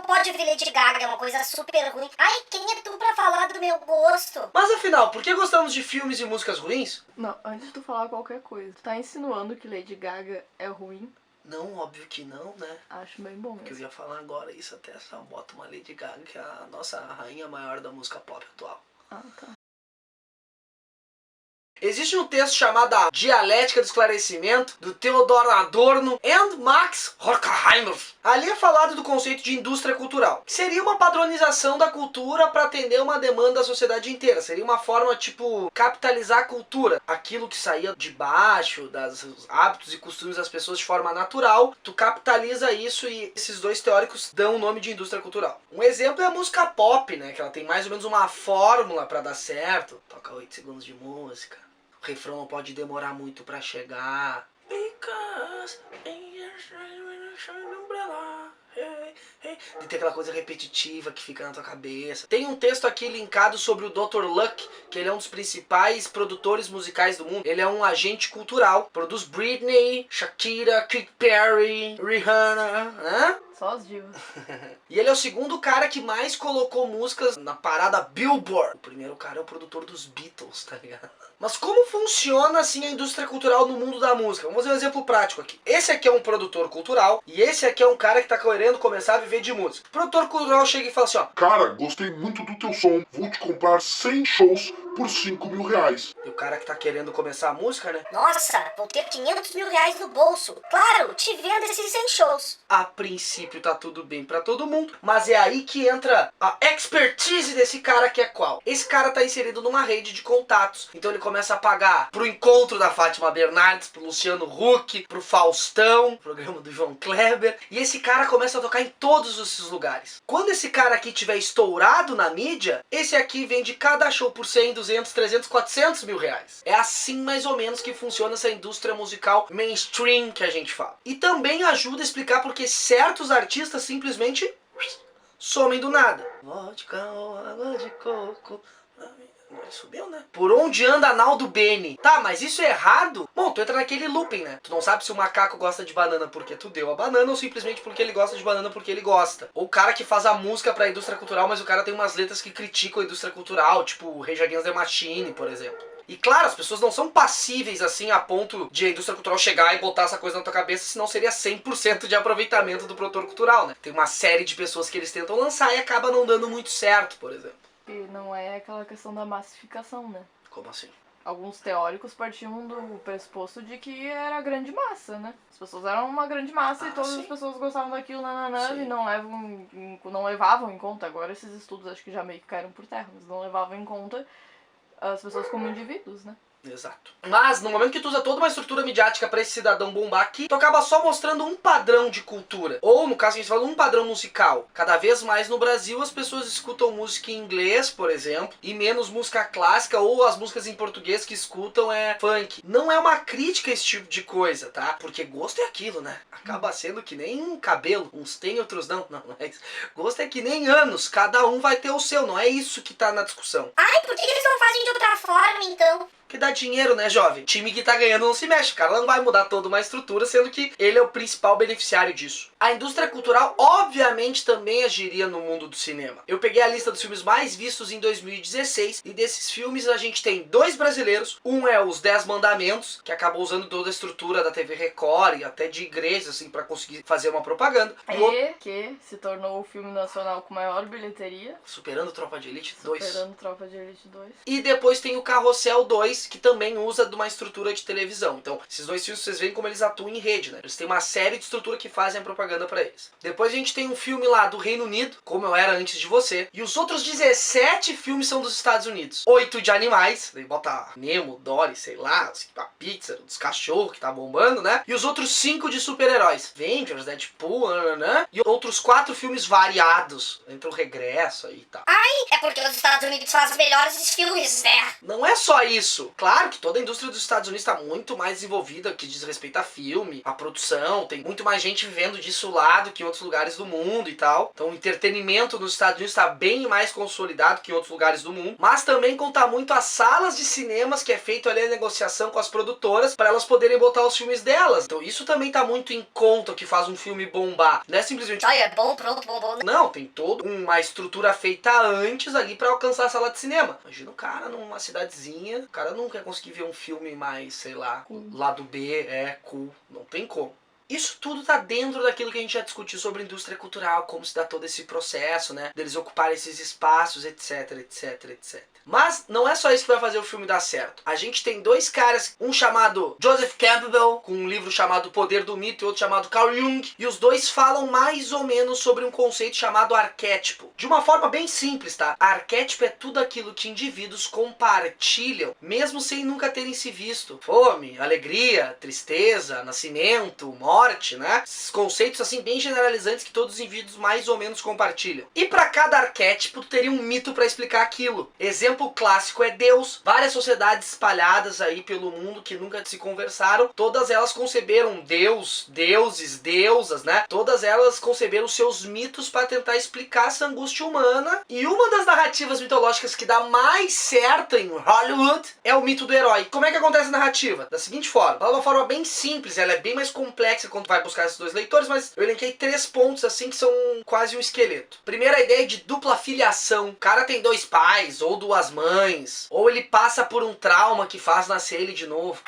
pode ouvir Lady Gaga, é uma coisa super ruim. Ai, quem é tu pra falar do meu gosto? Mas afinal, por que gostamos de filmes e músicas ruins? Não, antes de tu falar qualquer coisa, tu tá insinuando que Lady Gaga é ruim? Não, óbvio que não, né? Acho bem bom Que eu mesmo. ia falar agora isso até só bota uma Lady Gaga, que é a nossa rainha maior da música pop atual. Ah, tá. Existe um texto chamado A Dialética do Esclarecimento, do Theodor Adorno e Max Horkheimer. Ali é falado do conceito de indústria cultural, que seria uma padronização da cultura para atender uma demanda da sociedade inteira. Seria uma forma, tipo, capitalizar a cultura. Aquilo que saía de baixo, dos hábitos e costumes das pessoas de forma natural, tu capitaliza isso e esses dois teóricos dão o nome de indústria cultural. Um exemplo é a música pop, né? Que ela tem mais ou menos uma fórmula para dar certo. Toca 8 segundos de música. O refrão não pode demorar muito pra chegar. Because de ter aquela coisa repetitiva que fica na tua cabeça. Tem um texto aqui linkado sobre o Dr. Luck, que ele é um dos principais produtores musicais do mundo. Ele é um agente cultural. Produz Britney, Shakira, Katy Perry, Rihanna, né? Só as divas. E ele é o segundo cara que mais colocou músicas na parada Billboard. O primeiro cara é o produtor dos Beatles, tá ligado? Mas como funciona assim a indústria cultural no mundo da música? Vamos fazer um exemplo prático aqui. Esse aqui é um produtor cultural e esse aqui é um cara que tá querendo começar a viver de música. O produtor cultural chega e fala assim, ó: cara, gostei muito do teu som, vou te comprar 100 shows por 5 mil reais. E o cara que tá querendo começar a música, né? Nossa, vou ter 500 mil reais no bolso. Claro, te vendo esses 100 shows. A princípio tá tudo bem pra todo mundo, mas é aí que entra a expertise desse cara, que é qual? Esse cara tá inserido numa rede de contatos, então ele começa a pagar pro encontro da Fátima Bernardes, pro Luciano Huck, pro Faustão, programa do João Kleber, e esse cara começa a tocar em todos esses lugares. Quando esse cara aqui tiver estourado na mídia, esse aqui vende cada show por 100, 200, 300, 400 mil reais. É assim mais ou menos que funciona essa indústria musical mainstream que a gente fala. E também ajuda a explicar porque certos artistas simplesmente somem do nada. Vodka ou água de coco. Subiu, né? Por onde anda Naldo Bene? Tá, mas isso é errado? Bom, tu entra naquele looping, né? Tu não sabe se o macaco gosta de banana porque tu deu a banana ou simplesmente porque ele gosta de banana porque ele gosta. Ou o cara que faz a música pra indústria cultural, mas o cara tem umas letras que criticam a indústria cultural, tipo Rage Against the Machine, por exemplo. E claro, as pessoas não são passíveis assim a ponto de a indústria cultural chegar e botar essa coisa na tua cabeça, senão seria 100% de aproveitamento do produtor cultural, né? Tem uma série de pessoas que eles tentam lançar e acaba não dando muito certo, por exemplo. E não é aquela questão da massificação, né? Como assim? Alguns teóricos partiam do pressuposto de que era a grande massa, né? As pessoas eram uma grande massa e todas sim. as pessoas gostavam daquilo, nananã, Sim. e não levavam em conta. Agora esses estudos acho que já meio que caíram por terra, mas não levavam em conta as pessoas como indivíduos, né? Exato. Mas no momento que tu usa toda uma estrutura midiática pra esse cidadão bombar aqui, tu acaba só mostrando um padrão de cultura. Ou, no caso que a gente fala, um padrão musical. Cada vez mais no Brasil as pessoas escutam música em inglês, por exemplo, e menos música clássica, ou as músicas em português que escutam é funk. Não é uma crítica a esse tipo de coisa, tá? Porque gosto é aquilo, né? Acaba sendo que nem um cabelo. Uns tem, outros não. Não é isso. Gosto é que nem anos. Cada um vai ter o seu. Não é isso que tá na discussão. Ai, por que eles não fazem de outra forma, então? Que dá dinheiro, né, jovem? O time que tá ganhando não se mexe. O cara não vai mudar toda uma estrutura, sendo que ele é o principal beneficiário disso. A indústria cultural, obviamente, também agiria no mundo do cinema. Eu peguei a lista dos filmes mais vistos em 2016, e desses filmes a gente tem 2 brasileiros. Um é Os 10 Mandamentos, que acabou usando toda a estrutura da TV Record e até de igrejas, assim, pra conseguir fazer uma propaganda. E que se tornou o filme nacional com maior bilheteria. Superando Tropa de Elite 2. Superando Tropa de Elite 2. E depois tem o Carrossel 2, que também usa de uma estrutura de televisão. Então, esses 2 filmes, vocês veem como eles atuam em rede, né? Eles têm uma série de estrutura que fazem a propaganda pra eles. Depois a gente tem um filme lá do Reino Unido, Como Eu Era Antes de Você. E os outros 17 filmes são dos Estados Unidos. 8 de animais, daí bota Nemo, Dory, sei lá, a Pixar, dos cachorros que tá bombando, né? E os outros 5 de super-heróis. Avengers, Deadpool, né? E outros 4 filmes variados. Entre o Regresso aí e tal. É porque os Estados Unidos fazem os melhores filmes, né? Não é só isso. isso, claro que toda a indústria dos Estados Unidos está muito mais desenvolvida que diz respeito a filme, a produção, tem muito mais gente vivendo disso lá do que em outros lugares do mundo e tal. Então o entretenimento nos Estados Unidos está bem mais consolidado que em outros lugares do mundo, mas também conta muito as salas de cinemas que é feito ali a negociação com as produtoras para elas poderem botar os filmes delas. Então isso também tá muito em conta o que faz um filme bombar. Não é simplesmente, Olha, é bom, pronto, bom. não, tem toda uma estrutura feita antes ali para alcançar a sala de cinema. Imagina o cara numa cidadezinha, o cara não quer conseguir ver um filme mais, sei lá, lado B, cool, não tem como. Isso tudo tá dentro daquilo que a gente já discutiu sobre indústria cultural, como se dá todo esse processo, né? Deles ocuparem esses espaços, etc, etc, etc. Mas não é só isso que vai fazer o filme dar certo. A gente tem dois caras, um chamado Joseph Campbell, com um livro chamado O Poder do Mito, e outro chamado Carl Jung, e os dois falam mais ou menos sobre um conceito chamado arquétipo. De uma forma bem simples, tá? Arquétipo é tudo aquilo que indivíduos compartilham, mesmo sem nunca terem se visto. Fome, alegria, tristeza, nascimento, morte, né? Esses conceitos assim bem generalizantes que todos os indivíduos mais ou menos compartilham. E para cada arquétipo teria um mito para explicar aquilo. Exemplo clássico é Deus. Várias sociedades espalhadas aí pelo mundo que nunca se conversaram, todas elas conceberam Deus, deuses, deusas, né? Todas elas conceberam seus mitos para tentar explicar essa angústia humana. E uma das narrativas mitológicas que dá mais certo em Hollywood é o mito do herói. Como é que acontece a narrativa? Da seguinte forma, ela é uma forma bem simples, ela é bem mais complexa quando vai buscar esses dois leitores, mas eu elenquei 3 pontos assim que são quase um esqueleto. Primeira, a ideia de dupla filiação. O cara tem 2 pais ou 2 mães, ou ele passa por um trauma que faz nascer ele de novo.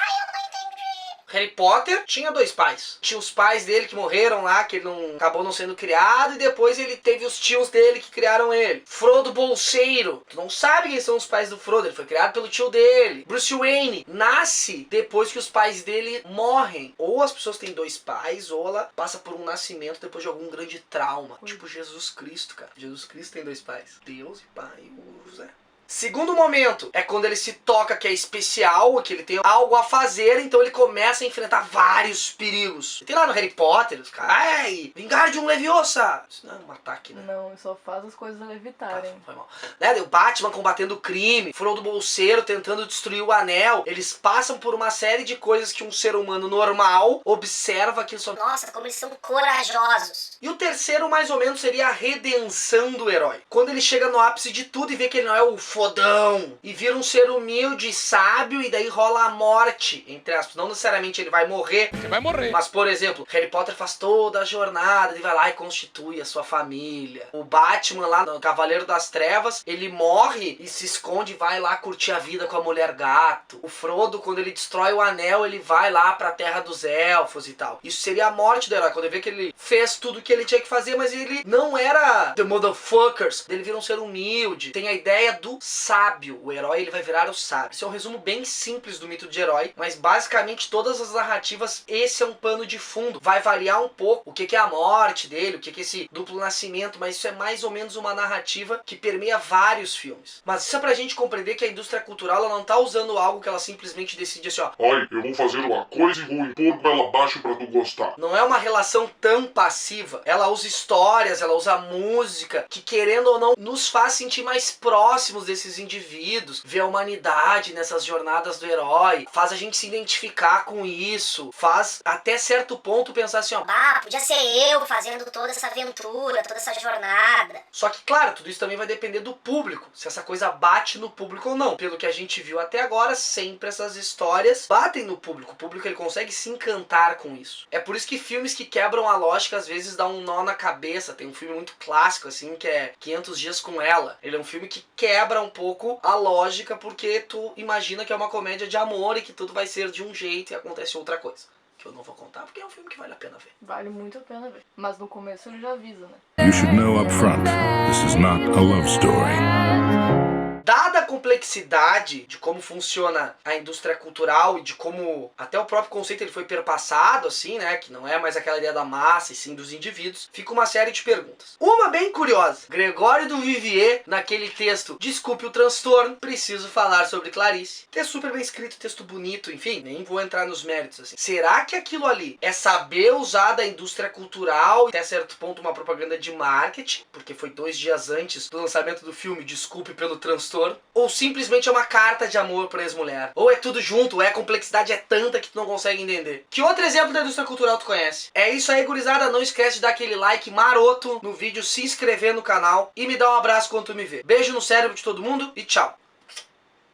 Harry Potter tinha 2 pais. Tinha os pais dele que morreram lá, que ele acabou não sendo criado, e depois ele teve os tios dele que criaram ele. Frodo Bolseiro, tu não sabe quem são os pais do Frodo, ele foi criado pelo tio dele. Bruce Wayne nasce depois que os pais dele morrem. Ou as pessoas têm 2 pais, ou ela passa por um nascimento depois de algum grande trauma. Tipo Jesus Cristo, cara. Jesus Cristo tem 2 pais. Deus e pai, o José. Segundo momento é quando ele se toca que é especial, que ele tem algo a fazer, então ele começa a enfrentar vários perigos. Tem lá no Harry Potter, os caras, ai, Wingardium Leviosa! Isso não é um ataque, né? Não, só faz as coisas levitarem. Foi mal. Né? O Batman combatendo o crime, Frodo Bolseiro tentando destruir o anel. Eles passam por uma série de coisas que um ser humano normal observa que só... Nossa, como eles são corajosos. E o terceiro, mais ou menos, seria a redenção do herói. Quando ele chega no ápice de tudo e vê que ele não é o fodão, e vira um ser humilde e sábio, e daí rola a morte, entre aspas. Não necessariamente ele vai morrer. Você vai morrer. Mas, por exemplo, Harry Potter faz toda a jornada, ele vai lá e constitui a sua família. O Batman lá no Cavaleiro das Trevas, ele morre e se esconde e vai lá curtir a vida com a mulher gato. O Frodo, quando ele destrói o anel, ele vai lá pra Terra dos Elfos e tal. Isso seria a morte do herói, quando ele vê que ele fez tudo o que ele tinha que fazer, mas ele não era the motherfuckers. Ele vira um ser humilde. Tem a ideia do sábio. O herói, ele vai virar o sábio. Esse é um resumo bem simples do mito de herói, mas basicamente todas as narrativas, esse é um pano de fundo. Vai variar um pouco o que é a morte dele, o que é esse duplo nascimento, mas isso é mais ou menos uma narrativa que permeia vários filmes. Mas isso é pra gente compreender que a indústria cultural, ela não tá usando algo que ela simplesmente decide assim, ó. Ai, eu vou fazer uma coisa e vou impor goela abaixo pra tu gostar. Não é uma relação tão passiva. Ela usa histórias, ela usa música, que querendo ou não, nos faz sentir mais próximos desses indivíduos, ver a humanidade nessas jornadas do herói, faz a gente se identificar com isso, faz até certo ponto pensar assim, ó. Ah, podia ser eu fazendo toda essa aventura, toda essa jornada. Só que, claro, tudo isso também vai depender do público, se essa coisa bate no público ou não. Pelo que a gente viu até agora, sempre essas histórias batem no público. O público, ele consegue se encantar com isso. É por isso que filmes que quebram a lógica, às vezes, dão um nó na cabeça. Tem um filme muito clássico, assim, que é 500 Dias com Ela. Ele é um filme que quebra um pouco a lógica, porque tu imagina que é uma comédia de amor e que tudo vai ser de um jeito e acontece outra coisa. Que eu não vou contar, porque é um filme que vale a pena ver. Vale muito a pena ver. Mas no começo ele já avisa, né? You should know up front, this is not a love story. Dada a complexidade de como funciona a indústria cultural e de como até o próprio conceito ele foi perpassado, assim, né? Que não é mais aquela ideia da massa e sim dos indivíduos, fica uma série de perguntas. Uma bem curiosa. Gregório do Vivier, naquele texto Desculpe o Transtorno, preciso falar sobre Clarice. Texto super bem escrito, texto bonito, enfim, nem vou entrar nos méritos, assim. Será que aquilo ali é saber usar da indústria cultural e até certo ponto uma propaganda de marketing? Porque foi 2 dias antes do lançamento do filme Desculpe pelo Transtorno. Ou ou simplesmente é uma carta de amor pra ex-mulher. Ou é tudo junto, ou a complexidade é tanta que tu não consegue entender. Que outro exemplo da indústria cultural tu conhece? É isso aí, gurizada. Não esquece de dar aquele like maroto no vídeo, se inscrever no canal e me dar um abraço quando tu me vê. Beijo no cérebro de todo mundo e tchau.